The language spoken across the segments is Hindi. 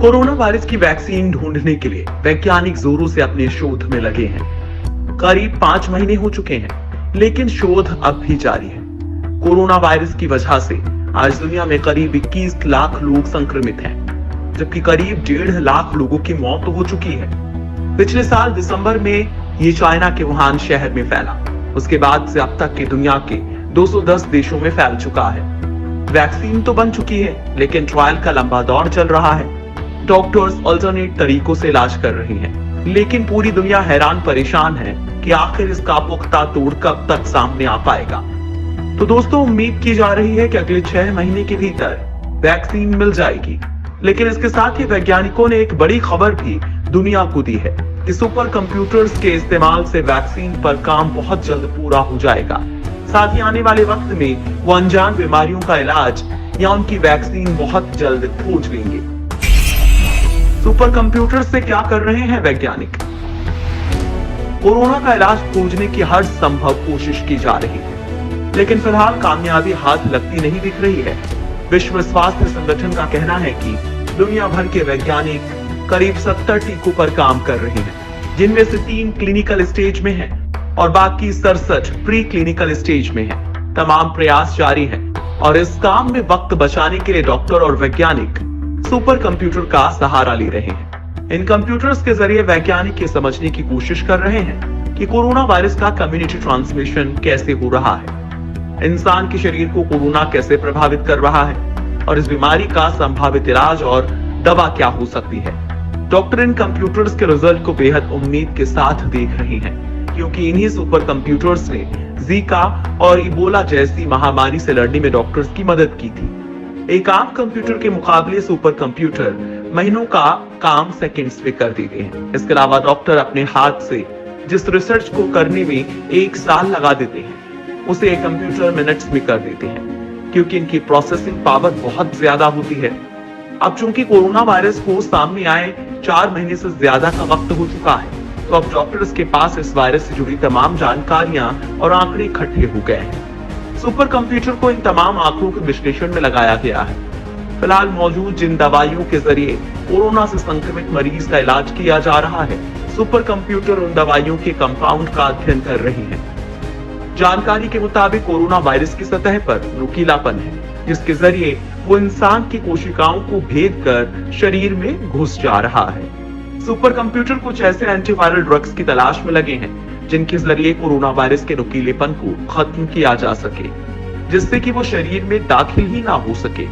कोरोना वायरस की वैक्सीन ढूंढने के लिए वैज्ञानिक जोरों से अपने शोध में लगे हैं। करीब 5 महीने हो चुके हैं, लेकिन शोध अब भी जारी है। कोरोना वायरस की वजह से आज दुनिया में करीब 21 लाख लोग संक्रमित हैं, जबकि करीब 1.5 लाख लोगों की मौत हो चुकी है। पिछले साल दिसंबर में ये चाइना के वुहान शहर में फैला। उसके बाद से अब तक की दुनिया के 210 देशों में फैल चुका है। वैक्सीन तो बन चुकी है, लेकिन ट्रायल का लंबा दौर चल रहा है। डॉक्टर्स अल्टरनेट तरीकों से इलाज कर रही हैं, लेकिन पूरी दुनिया हैरान परेशान है कि आखिर इसका पुख्ता तोड़ कब तक सामने आ पाएगा। तो दोस्तों, उम्मीद की जा रही है कि अगले 6 महीने के भीतर वैक्सीन मिल जाएगी। लेकिन इसके साथ ही वैज्ञानिकों ने एक बड़ी खबर भी दुनिया को दी है कि सुपर कंप्यूटर्स के इस्तेमाल से वैक्सीन पर काम बहुत जल्द पूरा हो जाएगा। साथ ही आने वाले वक्त में वो अनजान बीमारियों का इलाज या उनकी वैक्सीन बहुत जल्द खोज लेंगे। सुपर कंप्यूटर से क्या कर रहे हैं वैज्ञानिक? कोरोना का इलाज खोजने की हर संभव कोशिश की जा रही है, लेकिन फिलहाल कामयाबी हाथ लगती नहीं दिख रही है। विश्व स्वास्थ्य संगठन का कहना है कि दुनिया भर के वैज्ञानिक करीब 70 टीकों पर काम कर रहे हैं, जिनमें से 3 क्लिनिकल स्टेज में हैं और बाकी 67 प्री क्लिनिकल स्टेज में हैं। तमाम प्रयास जारी हैं और इस काम में वक्त बचाने के लिए डॉक्टर और वैज्ञानिक सुपर कंप्यूटर का सहारा ले रहे हैं। इन कंप्यूटर्स के जरिए वैज्ञानिक ये समझने की कोशिश कर रहे हैं कि कोरोना वायरस का कम्युनिटी ट्रांसमिशन कैसे हो रहा है, इंसान के शरीर को कोरोना कैसे प्रभावित कर रहा है और इस बीमारी का संभावित इलाज और दवा क्या हो सकती है। डॉक्टर इन कंप्यूटर्स के रिजल्ट को बेहद उम्मीद के साथ देख रहे हैं, क्योंकि इन्हीं सुपर कंप्यूटर्स ने जीका और इबोला जैसी महामारी से लड़ने में डॉक्टर्स की मदद की थी। एक आम कंप्यूटर के मुकाबले सुपर कंप्यूटर महीनों का काम सेकंड्स में कर देते हैं। इसके अलावा डॉक्टर अपने हाथ से जिस रिसर्च को करने में 1 साल लगा देते हैं, उसे एक कंप्यूटर मिनट्स में कर देते हैं, क्योंकि इनकी प्रोसेसिंग पावर बहुत ज्यादा होती है। अब चूंकि कोरोना वायरस को सामने आए 4 महीने से ज्यादा का वक्त हो चुका है, तो अब डॉक्टर्स के पास इस वायरस से जुड़ी तमाम जानकारियां और आंकड़े इकट्ठे हो गए हैं। सुपर कंप्यूटर को इन तमाम आंकड़ों के विश्लेषण में लगाया गया है। फिलहाल मौजूद जिन दवाइयों के जरिए कोरोना से संक्रमित मरीज का इलाज किया जा रहा है, सुपर कंप्यूटर उन दवाइयों के कंपाउंड का अध्ययन कर रही है। जानकारी के मुताबिक कोरोना वायरस की सतह पर नुकीलापन है, जिसके जरिए वो इंसान की कोशिकाओं को भेद कर शरीर में घुस जा रहा है। सुपर कंप्यूटर कुछ ऐसे एंटीवायरल ड्रग्स की तलाश में लगे हैं, जिनके जरिए कोरोना वायरस के नुकीलेपन को खत्म किया जा सके, जिससे कि वो शरीर में दाखिल ही ना हो सके।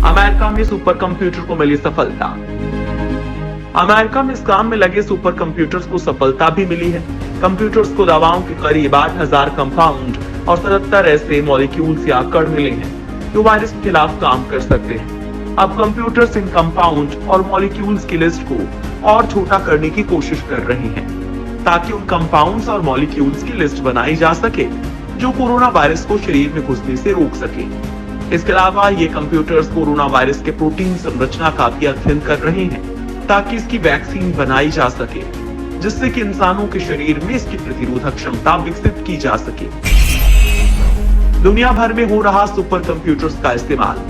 अमेरिका में सुपर कंप्यूटर को मिली सफलता। अमेरिका में इस काम में लगे सुपर कंप्यूटर्स को सफलता भी मिली है। कंप्यूटर्स को दवाओं के करीब 8000 कंपाउंड और 77 ऐसे मॉलिक्यूल्स या कण मिले हैं जो वायरस के खिलाफ काम कर सकते हैं। अब कंप्यूटर्स इन कंपाउंड और मॉलिक्यूल्स की लिस्ट को और छोटा करने की कोशिश कर रही हैं, ताकि उन कंपाउंड्स और मॉलिक्यूल्स की लिस्ट बनाई जा सके जो कोरोना वायरस को शरीर में घुसने से रोक सके। इसके अलावा ये कंप्यूटर्स कोरोना वायरस के प्रोटीन संरचना का भी अध्ययन कर रहे हैं, ताकि इसकी वैक्सीन बनाई जा सके, जिससे कि इंसानों के शरीर में इसकी प्रतिरोधक क्षमता विकसित की जा सके। दुनिया भर में हो रहा सुपर कंप्यूटर्स का इस्तेमाल।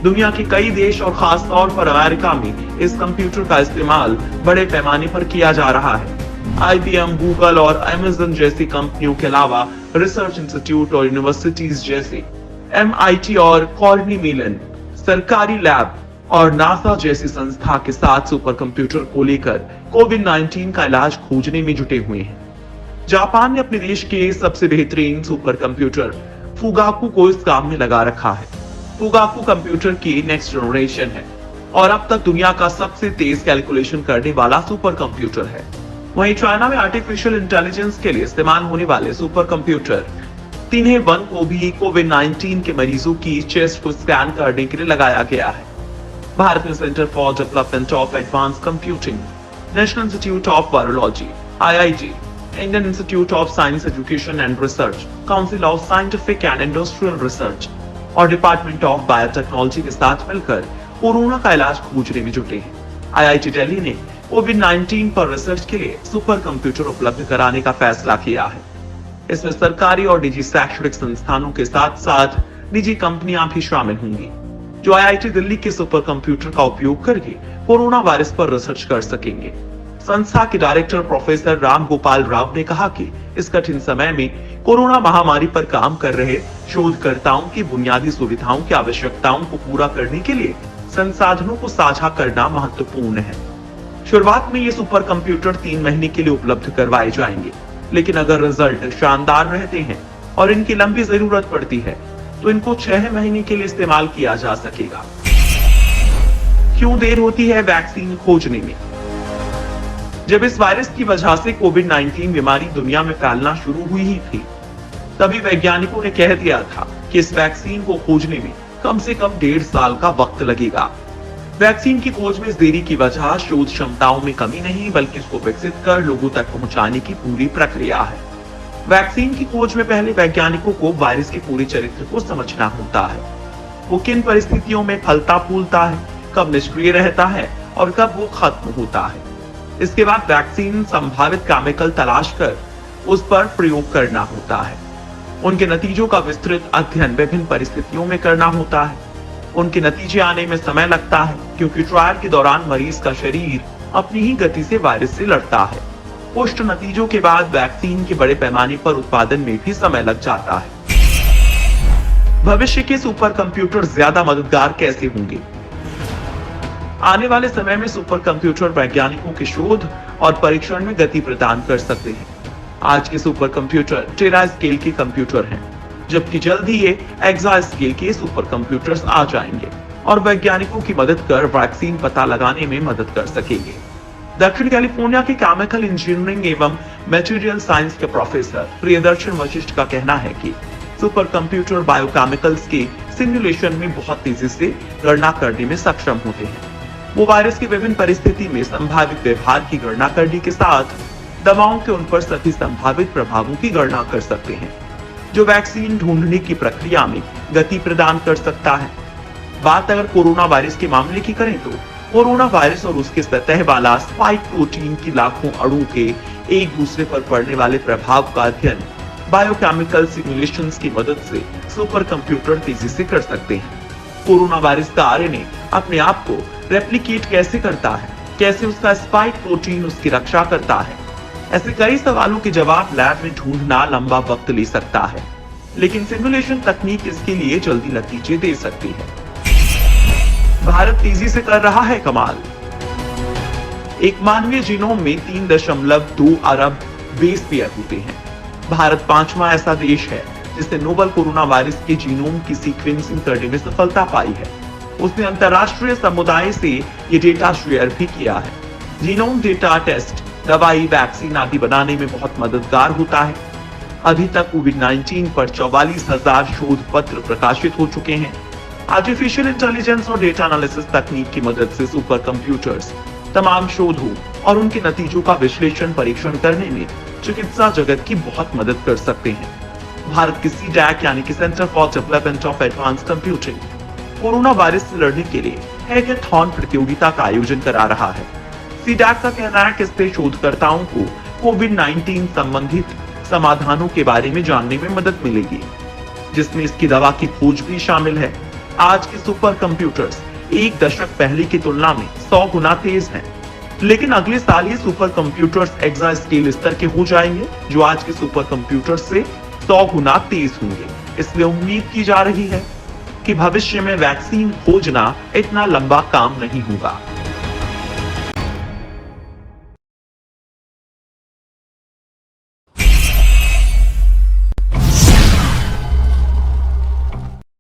दुनिया के कई देश और खास तौर पर अमेरिका में इस कंप्यूटर का इस्तेमाल बड़े पैमाने पर किया जा रहा है। IBM, गूगल और अमेज़न जैसी कंपनियों के अलावा रिसर्च इंस्टीट्यूट और यूनिवर्सिटीज जैसे MIT और कॉर्नी मेलन, सरकारी लैब और नासा जैसी संस्था के साथ सुपर कंप्यूटर को लेकर कोविड-19 का इलाज खोजने में जुटे हुए हैं। जापान ने अपने देश के सबसे बेहतरीन सुपर कंप्यूटर फुगाकू को इस काम में लगा रखा है। फुगाकू कंप्यूटर की नेक्स्ट जनरेशन है और अब तक दुनिया का सबसे तेज कैलकुलेशन करने वाला सुपर कंप्यूटर है। वहीं चाइना में आर्टिफिशियल इंटेलिजेंस के लिए इस्तेमाल होने वाले सुपर कंप्यूटर 3A1 को भी कोविड-19 के मरीजों की चेस्ट को स्कैन करने के लिए लगाया गया है। भारत में centre for development of advance computing, national institute of virology, IIT, Indian institute of science education and research, council of scientific and industrial research और डिपार्टमेंट ऑफ बायोटेक्नोलॉजी के साथ मिलकर कोरोना का इलाज खोजने में जुटे हैं। IIT दिल्ली ने कोविड-19 पर रिसर्च के लिए सुपर कंप्यूटर उपलब्ध कराने का फैसला किया है। इसमें सरकारी और निजी शैक्षणिक संस्थानों के साथ साथ निजी कंपनियां भी शामिल होंगी। जो IIT दिल्ली के सुपर कंप्यूटर का उपयोग करके कोरोना वायरस पर रिसर्च कर सकेंगे। संस्था के डायरेक्टर प्रोफेसर राम गोपाल राव ने कहा कि इस कठिन समय में कोरोना महामारी पर काम कर रहे शोधकर्ताओं की बुनियादी सुविधाओं की आवश्यकताओं को पूरा करने के लिए संसाधनों को साझा करना महत्वपूर्ण है। शुरुआत में ये सुपर कंप्यूटर 3 महीने के लिए उपलब्ध करवाए जाएंगे, लेकिन अगर रिजल्ट शानदार रहते हैं और इनकी लंबी जरूरत पड़ती है तो इनको 6 महीने के लिए इस्तेमाल किया जा सकेगा। क्यों देर होती है वैक्सीन खोजने में? जब इस वायरस की वजह से कोविड-19 बीमारी दुनिया में फैलना शुरू हुई ही थी, तभी वैज्ञानिकों ने कह दिया था कि इस वैक्सीन को खोजने में कम से कम 1.5 साल का वक्त लगेगा। वैक्सीन की खोज में इस देरी की वजह शोध क्षमताओं में कमी नहीं, बल्कि इसको विकसित कर लोगों तक पहुंचाने की पूरी प्रक्रिया है। वैक्सीन की खोज में पहले वैज्ञानिकों को वायरस के पूरे चरित्र को समझना होता है। वो किन परिस्थितियों में फलता फूलता है, कब निष्क्रिय रहता है और कब वो खत्म होता है। इसके बाद वैक्सीन संभावित केमिकल तलाश कर उस पर प्रयोग करना होता है। उनके नतीजों का विस्तृत अध्ययन विभिन्न परिस्थितियों में करना होता है। उनके नतीजे आने में समय लगता है, क्योंकि ट्रायल के दौरान मरीज का शरीर अपनी ही गति से वायरस से लड़ता है। पुष्ट नतीजों के बाद वैक्सीन के बड़े पैमाने पर उत्पादन में भी समय लग जाता है। भविष्य के सुपर कंप्यूटर ज्यादा मददगार कैसे होंगे? आने वाले समय में सुपर कंप्यूटर वैज्ञानिकों के शोध और परीक्षण में गति प्रदान कर सकते हैं। आज के सुपर कंप्यूटर टेरा स्केल के कंप्यूटर हैं, जबकि जल्द ही ये एक्सा स्केल के सुपर कंप्यूटर्स आ जाएंगे और वैज्ञानिकों की मदद कर वैक्सीन पता लगाने में मदद कर सकेंगे। दक्षिण कैलिफोर्निया के केमिकल इंजीनियरिंग एवं मटेरियल साइंस के प्रोफेसर प्रियदर्शन वशिष्ठ का कहना है कि सुपर कंप्यूटर बायोकेमिकल्स के सिमुलेशन में बहुत तेजी से गणना करने में सक्षम होते हैं। वो वायरस की विभिन्न परिस्थिति में संभावित व्यवहार की गणना करने के साथ दवाओं के उन पर सभी संभावित प्रभावों की गणना कर सकते हैं, जो वैक्सीन ढूंढने की प्रक्रिया में गति प्रदान कर सकता है। बात अगर कोरोना वायरस के मामले की करें तो कोरोना वायरस और उसके सतह वाला स्पाइक प्रोटीन की लाखों अणु के एक दूसरे पर पड़ने वाले प्रभाव का अध्ययन बायोकेमिकल सिमुलेशंस की मदद से सुपर कंप्यूटर तेजी से कर सकते हैं। कोरोना वायरस का आरएनए अपने आप को रेप्लिकेट कैसे करता है, कैसे उसका स्पाइक प्रोटीन उसकी रक्षा करता है, ऐसे कई सवालों के जवाब लैब में ढूंढना लंबा वक्त ले सकता है, लेकिन सिमुलेशन तकनीक इसके लिए जल्दी नतीजे दे सकती है। भारत तेजी से कर रहा है कमाल। एक मानवीय जीनोम में 3.2 अरब बेस पेयर होते हैं। भारत 5वां ऐसा देश है जिसने नोवल कोरोना वायरस के जीनोम की सीक्वेंसिंग करने में सफलता पाई है। उसने अंतरराष्ट्रीय समुदाय से ये डेटा शेयर भी किया है। जीनोम डेटा टेस्ट दवाई, वैक्सीन आदि बनाने में बहुत मददगार होता है। अभी तक कोविड-19 पर 44,000 शोध पत्र प्रकाशित हो चुके हैं। आर्टिफिशियल इंटेलिजेंस और डेटा एनालिसिस तकनीक की मदद से सुपर कंप्यूटर्स तमाम शोधों और उनके नतीजों का विश्लेषण परीक्षण करने में चिकित्सा जगत की बहुत मदद कर सकते हैं। भारत की CDAC यानी कि centre for development of advance computing corona virus से लड़ने के लिए हैकेथॉन प्रतियोगिता का आयोजन करा रहा है। CDAC का कहना है कि इससे शोधकर्ताओं को कोविड-19 संबंधित समाधानों के बारे में जानने में मदद मिलेगी, जिसमें इसकी दवा की खोज भी शामिल है। आज के सुपर कंप्यूटर्स एक दशक पहले की तुलना में 100 गुना तेज हैं, लेकिन अगले साल ये सुपर कंप्यूटर्स एक्सा स्केल स्तर के हो जाएंगे, जो आज के सुपर कंप्यूटर्स से 100 गुना तेज होंगे। इसलिए उम्मीद की जा रही है कि भविष्य में वैक्सीन खोजना इतना लंबा काम नहीं होगा।